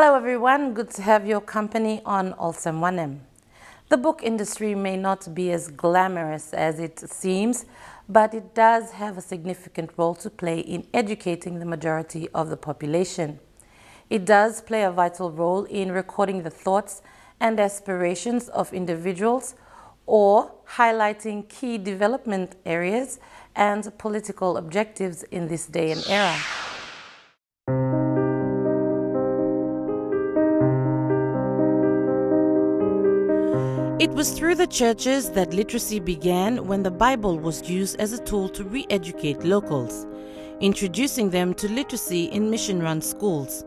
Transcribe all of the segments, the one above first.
Hello everyone, good to have your company on Olsem Wanem. The book industry may not be as glamorous as it seems, but it does have a significant role to play in educating the majority of the population. It does play a vital role in recording the thoughts and aspirations of individuals or highlighting key development areas and political objectives in this day and era. It was through the churches that literacy began when the Bible was used as a tool to re-educate locals, introducing them to literacy in mission-run schools,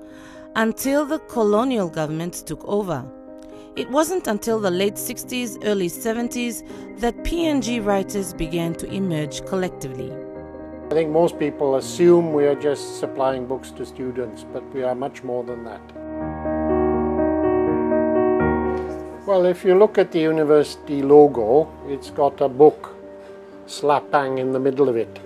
until the colonial government took over. It wasn't until the late 60s, early 70s that PNG writers began to emerge collectively. I think most people assume we are just supplying books to students, but we are much more than that. Well, if you look at the university logo, it's got a book slap bang in the middle of it.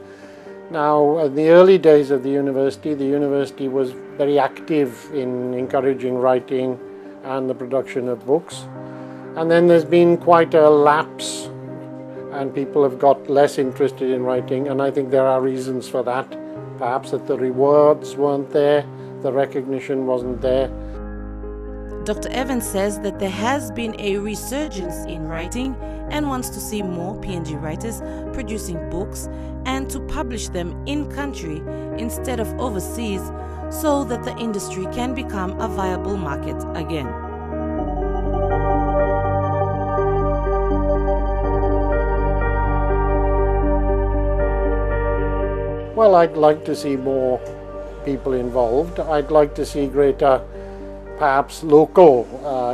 Now, in the early days of the university was very active in encouraging writing and the production of books. And then there's been quite a lapse and people have got less interested in writing, and I think there are reasons for that. Perhaps that the rewards weren't there, the recognition wasn't there. Dr. Evans says that there has been a resurgence in writing and wants to see more PNG writers producing books and to publish them in country instead of overseas so that the industry can become a viable market again. Well, I'd like to see more people involved. I'd like to see greater perhaps local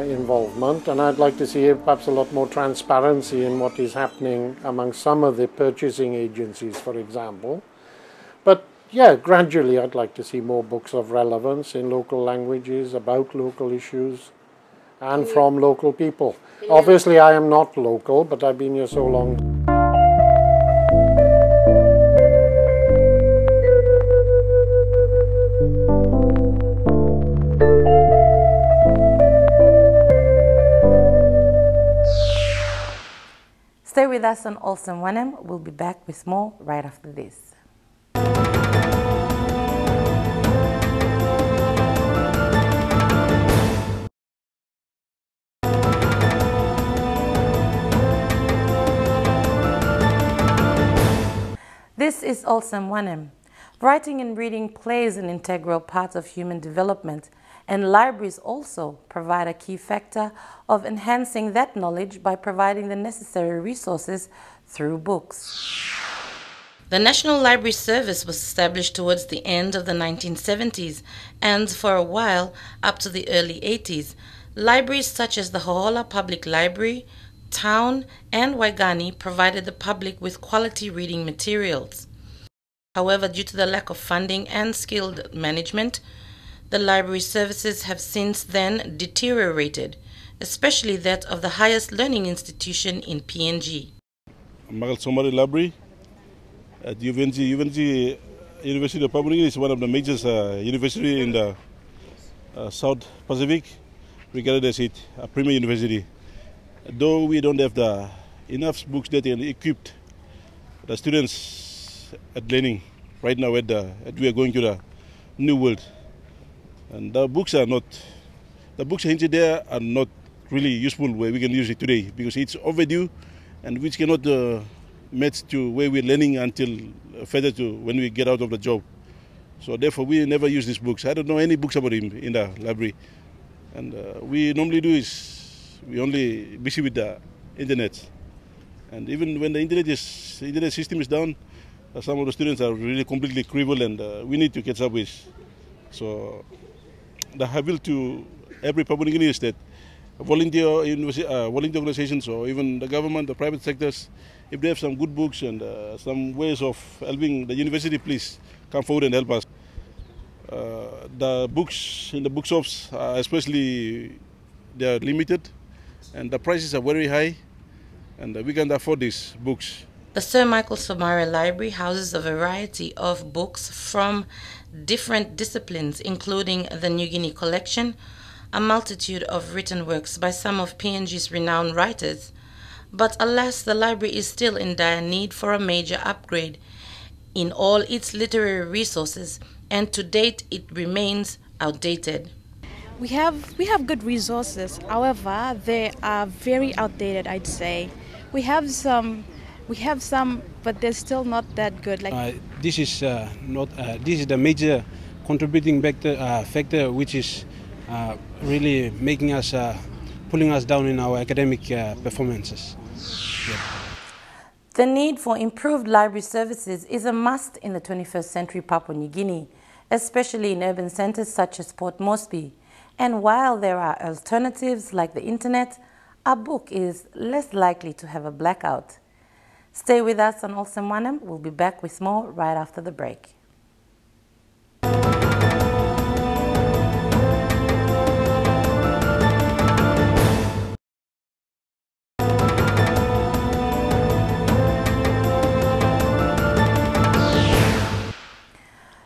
involvement, and I'd like to see perhaps a lot more transparency in what is happening among some of the purchasing agencies, for example. But yeah, gradually I'd like to see more books of relevance in local languages, about local issues, and from local people. Obviously I am not local, but I've been here so long. Stay with us on Olsem Wanem. We'll be back with more right after this. This is Olsem Wanem. Writing and reading plays an integral part of human development, and libraries also provide a key factor of enhancing that knowledge by providing the necessary resources through books. The National Library Service was established towards the end of the 1970s, and for a while, up to the early 80s, libraries such as the Hohola Public Library, Town, and Waigani provided the public with quality reading materials. However, due to the lack of funding and skilled management, the library services have since then deteriorated, especially that of the highest learning institution in PNG. Magal Somari Library at UNG University of Papua is one of the major universities in the South Pacific, regarded as a premier university. Though we don't have enough books that can equip the students at learning right now, we are going to the new world. And the books hinted there are not really useful where we can use it today because it's overdue and which cannot match to where we're learning until further to when we get out of the job. So therefore we never use these books. I don't know any books about him in the library. And we normally do is we only busy with the internet. And even when the internet system is down, some of the students are really completely crippled and we need to catch up with. So the appeal to every Papua New Guinea is that volunteer organizations or even the government, the private sectors, if they have some good books and some ways of helping the university, please come forward and help us. The books in the bookshops, especially, they are limited and the prices are very high and we can't afford these books. The Sir Michael Somare Library houses a variety of books from different disciplines, including the New Guinea collection, a multitude of written works by some of PNG's renowned writers. But alas, the library is still in dire need for a major upgrade in all its literary resources, and to date it remains outdated. We have good resources. However, they are very outdated, I'd say. We have some, but they're still not that good. This is not. This is the major contributing factor, which is really making us, pulling us down in our academic performances. Yeah. The need for improved library services is a must in the 21st century Papua New Guinea, especially in urban centers such as Port Moresby. And while there are alternatives like the internet, a book is less likely to have a blackout. Stay with us on Olsem Wanem. We'll be back with more right after the break.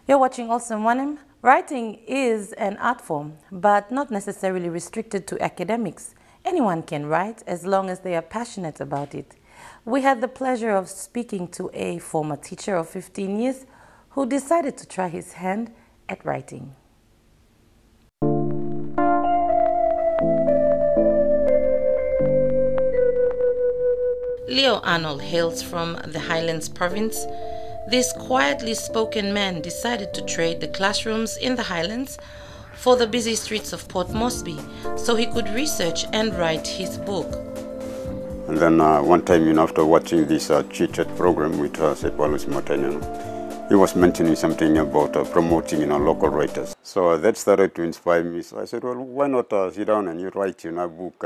You're watching Olsem Wanem. Writing is an art form, but not necessarily restricted to academics. Anyone can write as long as they are passionate about it. We had the pleasure of speaking to a former teacher of 15 years who decided to try his hand at writing. Leo Arnold hails from the Highlands province. This quietly spoken man decided to trade the classrooms in the Highlands for the busy streets of Port Moresby so he could research and write his book. And then one time, after watching this chit-chat program with Sepalus Martin, he was mentioning something about promoting local writers. So that started to inspire me. So I said, well, why not sit down and you write a book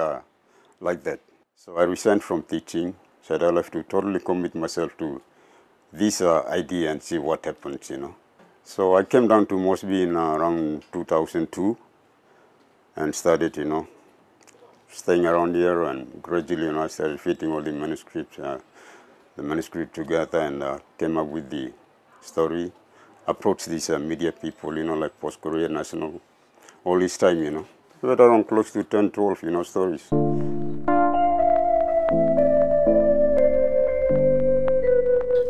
like that? So I resigned from teaching, said I'll have to totally commit myself to this idea and see what happens, So I came down to Moresby in around 2002 and started, staying around here, and gradually, I started fitting all the manuscript together and came up with the story. Approached these media people, like Post Korea National, all this time, We had around close to 10, 12, stories.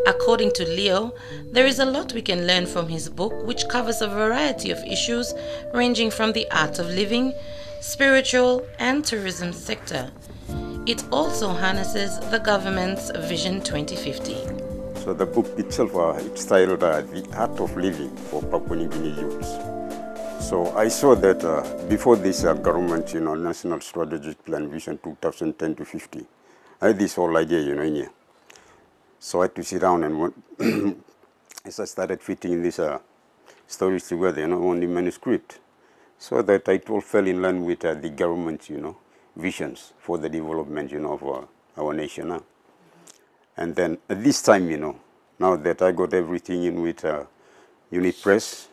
According to Leo, there is a lot we can learn from his book, which covers a variety of issues ranging from the art of living, spiritual and tourism sector. It also harnesses the government's Vision 2050. So the book itself, it's titled The Art of Living for Papua New Guinea Youths. So I saw that before this government, National Strategic Plan Vision 2010 to 50, I had this whole idea, in here. So I had to sit down and as I started fitting these stories together, on the manuscript, so that I all fell in line with the government's, visions for the development, of our nation. And then at this time, now that I got everything in with Unit Press,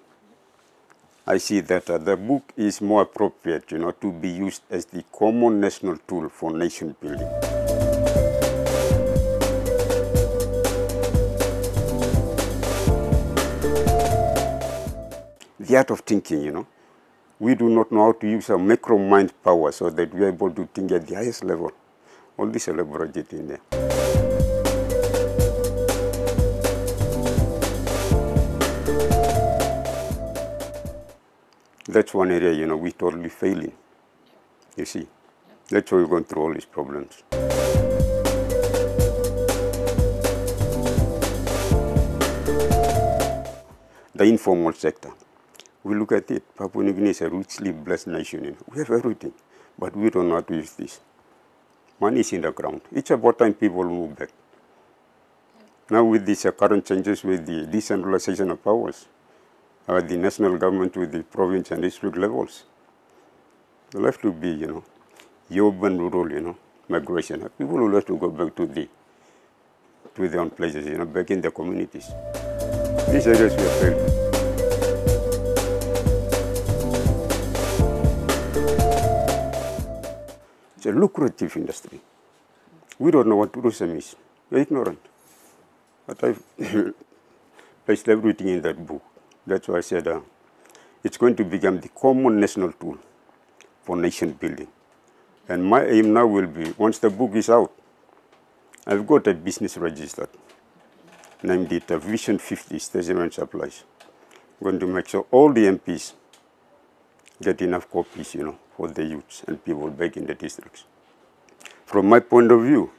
I see that the book is more appropriate, to be used as the common national tool for nation building. The art of thinking, we do not know how to use our macro mind power so that we are able to think at the highest level. All this elaborated in there. That's one area, we totally failing. You see, that's why we're going through all these problems. The informal sector. We look at it, Papua New Guinea is a richly blessed nation. We have everything, but we don't know how to use this. Money is in the ground. It's about time people move back. Now with these current changes with the decentralization of powers, the national government with the province and district levels, will have to be, urban, rural, migration. People will have to go back to their own places, back in their communities. These areas we have failed. It's a lucrative industry. We don't know what tourism is. We're ignorant. But I've placed everything in that book. That's why I said it's going to become the common national tool for nation building. And my aim now will be, once the book is out, I've got a business registered, named it Vision 50 Statement Supplies. I'm going to make sure all the MPs get enough copies, for the youths and people back in the districts. From my point of view,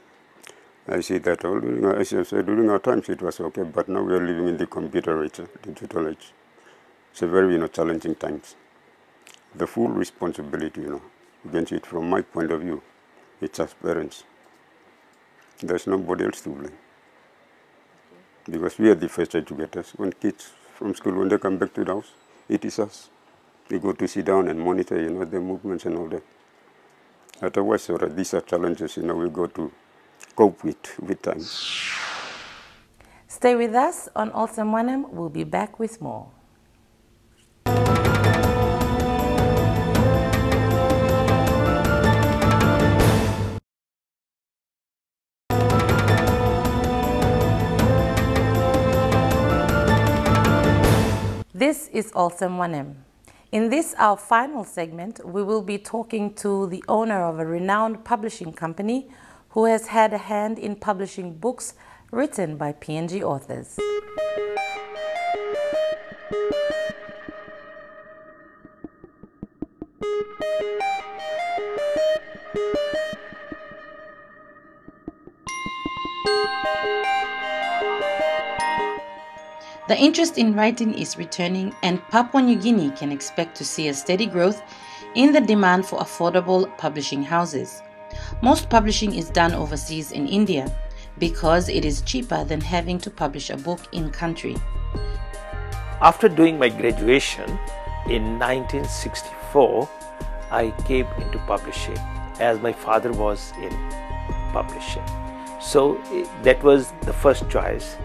I see that during our times it was okay, but now we are living in the computer age, digital age. It's a very challenging times. The full responsibility, you can see it from my point of view, it's as parents. There's nobody else to blame. Because we are the first educators. When kids from school, when they come back to the house, it is us. We go to sit down and monitor, their movements and all that. Otherwise, these are challenges, we go to cope with time. Stay with us on Olsem Wanem. We'll be back with more. This is Olsem Wanem. In this, our final segment, we will be talking to the owner of a renowned publishing company who has had a hand in publishing books written by PNG authors. The interest in writing is returning, and Papua New Guinea can expect to see a steady growth in the demand for affordable publishing houses. Most publishing is done overseas in India because it is cheaper than having to publish a book in country. After doing my graduation in 1964, I came into publishing as my father was in publishing. So that was the first choice.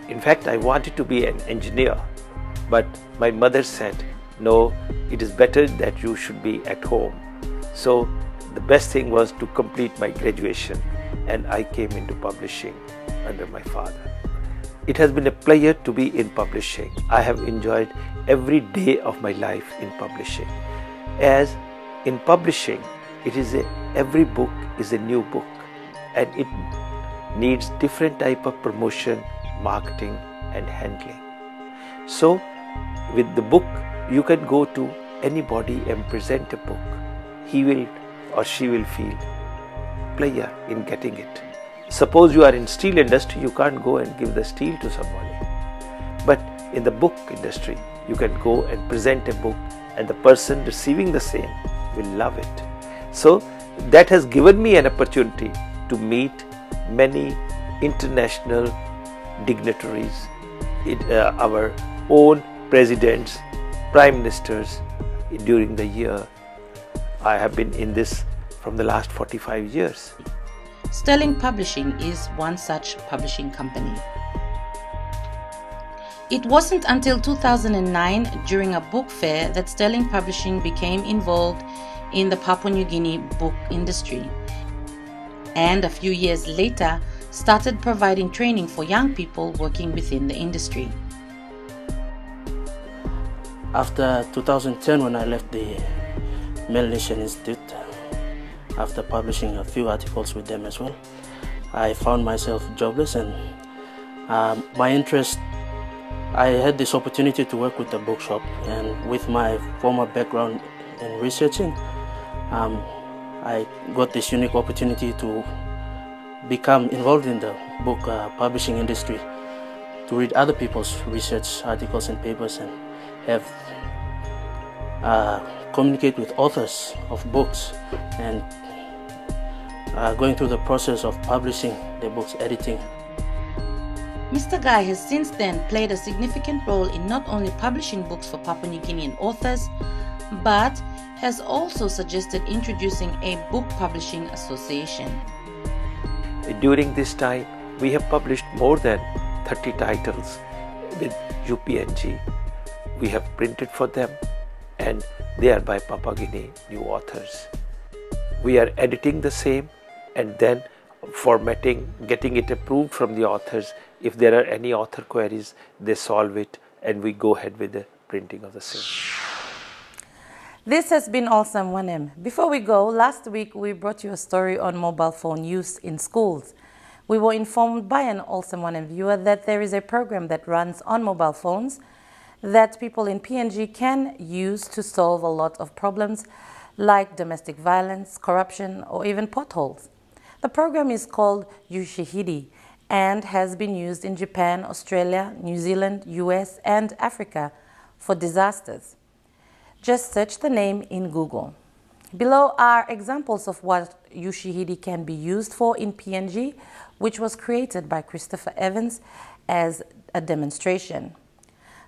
In fact, I wanted to be an engineer, but my mother said, no, it is better that you should be at home. So the best thing was to complete my graduation, and I came into publishing under my father. It has been a pleasure to be in publishing. I have enjoyed every day of my life in publishing. As in publishing, every book is a new book, and it needs different type of promotion, marketing and handling. So with the book, you can go to anybody and present a book. He will or she will feel pleasure in getting it. Suppose you are in steel industry, you can't go and give the steel to somebody. But in the book industry, you can go and present a book, and the person receiving the same will love it. So that has given me an opportunity to meet many international dignitaries, our own presidents, prime ministers during the year. I have been in this from the last 45 years. Sterling Publishing is one such publishing company. It wasn't until 2009, during a book fair, that Sterling Publishing became involved in the Papua New Guinea book industry, and a few years later started providing training for young people working within the industry. After 2010, when I left the Melanesian Institute, after publishing a few articles with them as well, I found myself jobless, and my interest, I had this opportunity to work with the bookshop, and with my former background in researching, I got this unique opportunity to become involved in the book publishing industry, to read other people's research articles and papers, and have communicate with authors of books, and going through the process of publishing the books, editing. Mr. Guy has since then played a significant role in not only publishing books for Papua New Guinean authors, but has also suggested introducing a book publishing association. During this time, we have published more than 30 titles with UPNG. We have printed for them, and they are by Papua Guinea new authors. We are editing the same and then formatting, getting it approved from the authors. If there are any author queries, they solve it, and we go ahead with the printing of the same. This has been Olsem Wanem. Before we go, last week we brought you a story on mobile phone use in schools. We were informed by an Olsem Wanem viewer that there is a program that runs on mobile phones that people in PNG can use to solve a lot of problems like domestic violence, corruption, or even potholes. The program is called Ushahidi and has been used in Japan, Australia, New Zealand, US, and Africa for disasters. Just search the name in Google. Below are examples of what Ushahidi can be used for in PNG, which was created by Christopher Evans as a demonstration.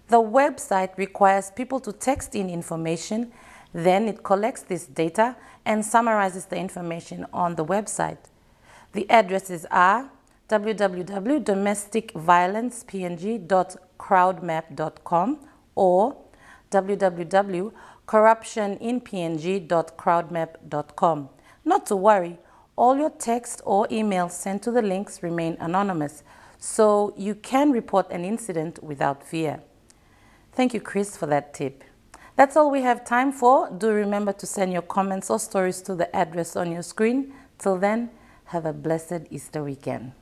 The website requires people to text in information, then it collects this data and summarizes the information on the website. The addresses are www.domesticviolencepng.crowdmap.com or www.corruptioninpng.crowdmap.com. Not to worry, all your text or emails sent to the links remain anonymous, so you can report an incident without fear. Thank you, Chris, for that tip. That's all we have time for. Do remember to send your comments or stories to the address on your screen. Till then, have a blessed Easter weekend.